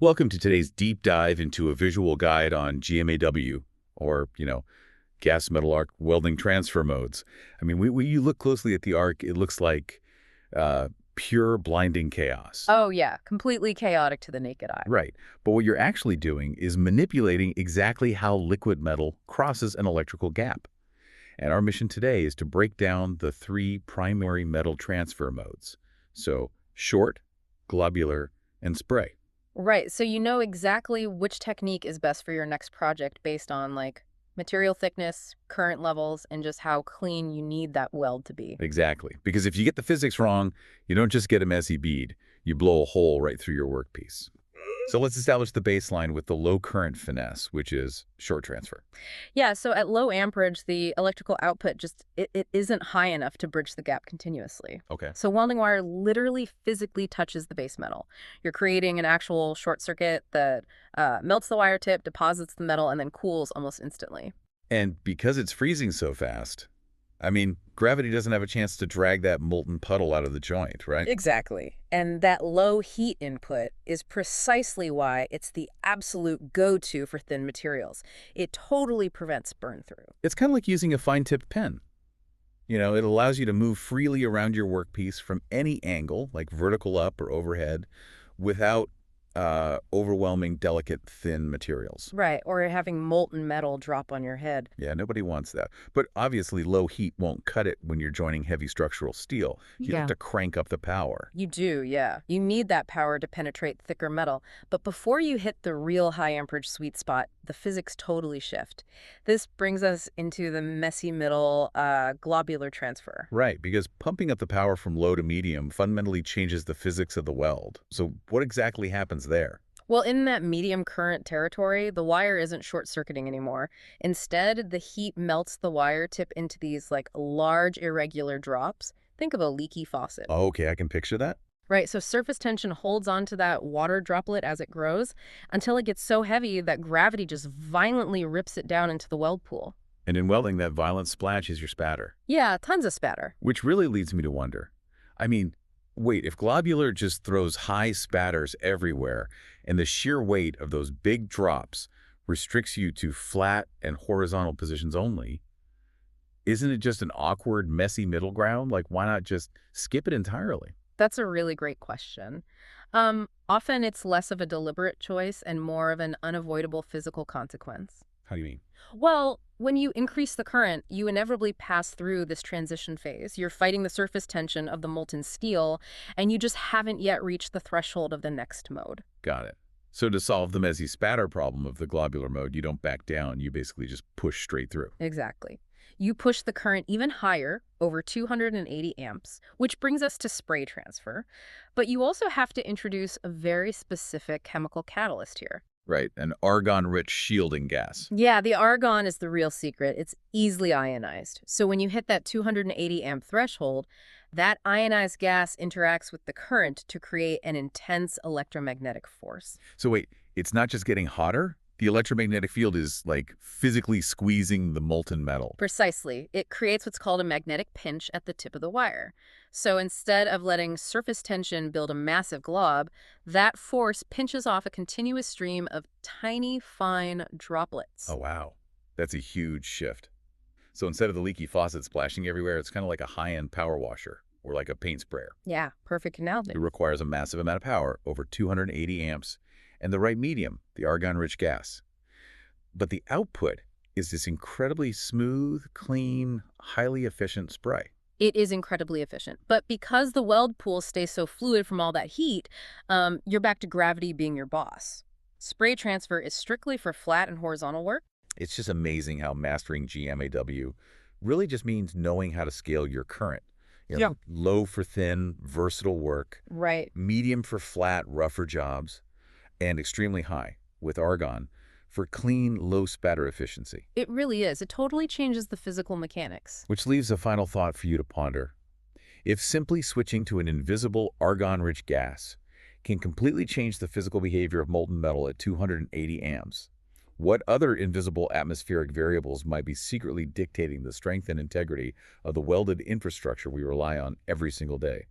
Welcome to today's deep dive into a visual guide on GMAW, or, gas metal arc welding transfer modes. I mean, when you look closely at the arc, it looks like uh, pure blinding chaos. Oh, yeah, completely chaotic to the naked eye. Right. But what you're actually doing is manipulating exactly how liquid metal crosses an electrical gap. And our mission today is to break down the three primary metal transfer modes. So, short, globular, and spray. Right, so you know exactly which technique is best for your next project based on, like, material thickness, current levels, and just how clean you need that weld to be. Exactly. Because if you get the physics wrong, you don't just get a messy bead. You blow a hole right through your workpiece. So let's establish the baseline with the low current finesse, which is short transfer. Yeah, so at low amperage, the electrical output just it isn't high enough to bridge the gap continuously. Okay. So welding wire literally physically touches the base metal. You're creating an actual short circuit that melts the wire tip, deposits the metal, and then cools almost instantly. And because it's freezing so fast, I mean, gravity doesn't have a chance to drag that molten puddle out of the joint, right? Exactly. And that low heat input is precisely why it's the absolute go-to for thin materials. It totally prevents burn through. It's kind of like using a fine-tipped pen. It allows you to move freely around your workpiece from any angle, like vertical up or overhead, without overwhelming delicate, thin materials. Right, or having molten metal drop on your head. Yeah, nobody wants that. But obviously, low heat won't cut it when you're joining heavy structural steel. You have Yeah. to crank up the power. You do, yeah. You need that power to penetrate thicker metal. But before you hit the real high amperage sweet spot, the physics totally shift. This brings us into the messy middle globular transfer. Right, because pumping up the power from low to medium fundamentally changes the physics of the weld. So what exactly happens there? Well, in that medium current territory, the wire isn't short-circuiting anymore. Instead, the heat melts the wire tip into these like large irregular drops. Think of a leaky faucet. Okay, I can picture that. Right, so surface tension holds onto that water droplet as it grows until it gets so heavy that gravity just violently rips it down into the weld pool. And in welding, that violent splash is your spatter. Yeah, tons of spatter. Which really leads me to wonder. I mean, wait, if globular just throws high spatters everywhere and the sheer weight of those big drops restricts you to flat and horizontal positions only, isn't it just an awkward, messy middle ground? Like, why not just skip it entirely? That's a really great question. Often it's less of a deliberate choice and more of an unavoidable physical consequence. How do you mean? Well, when you increase the current, you inevitably pass through this transition phase. You're fighting the surface tension of the molten steel, and you just haven't yet reached the threshold of the next mode. Got it. So to solve the messy spatter problem of the globular mode, you don't back down. You basically just push straight through. Exactly. You push the current even higher, over 280 amps, which brings us to spray transfer. But you also have to introduce a very specific chemical catalyst here. Right, an argon-rich shielding gas. Yeah, the argon is the real secret. It's easily ionized. So when you hit that 280 amp threshold, that ionized gas interacts with the current to create an intense electromagnetic force. So wait, it's not just getting hotter? The electromagnetic field is like physically squeezing the molten metal. Precisely. It creates what's called a magnetic pinch at the tip of the wire. So instead of letting surface tension build a massive glob, that force pinches off a continuous stream of tiny, fine droplets. Oh, wow. That's a huge shift. So instead of the leaky faucet splashing everywhere, it's kind of like a high-end power washer or like a paint sprayer. Yeah, perfect analogy. It requires a massive amount of power, over 280 amps, and the right medium, the argon-rich gas. But the output is this incredibly smooth, clean, highly efficient spray. It is incredibly efficient. But because the weld pool stays so fluid from all that heat, you're back to gravity being your boss. Spray transfer is strictly for flat and horizontal work. It's just amazing how mastering GMAW really just means knowing how to scale your current. Yeah. Low for thin, versatile work, Right. medium for flat, rougher jobs, and extremely high, with argon, for clean, low spatter efficiency. It really is. It totally changes the physical mechanics. Which leaves a final thought for you to ponder. If simply switching to an invisible argon-rich gas can completely change the physical behavior of molten metal at 280 amps, what other invisible atmospheric variables might be secretly dictating the strength and integrity of the welded infrastructure we rely on every single day?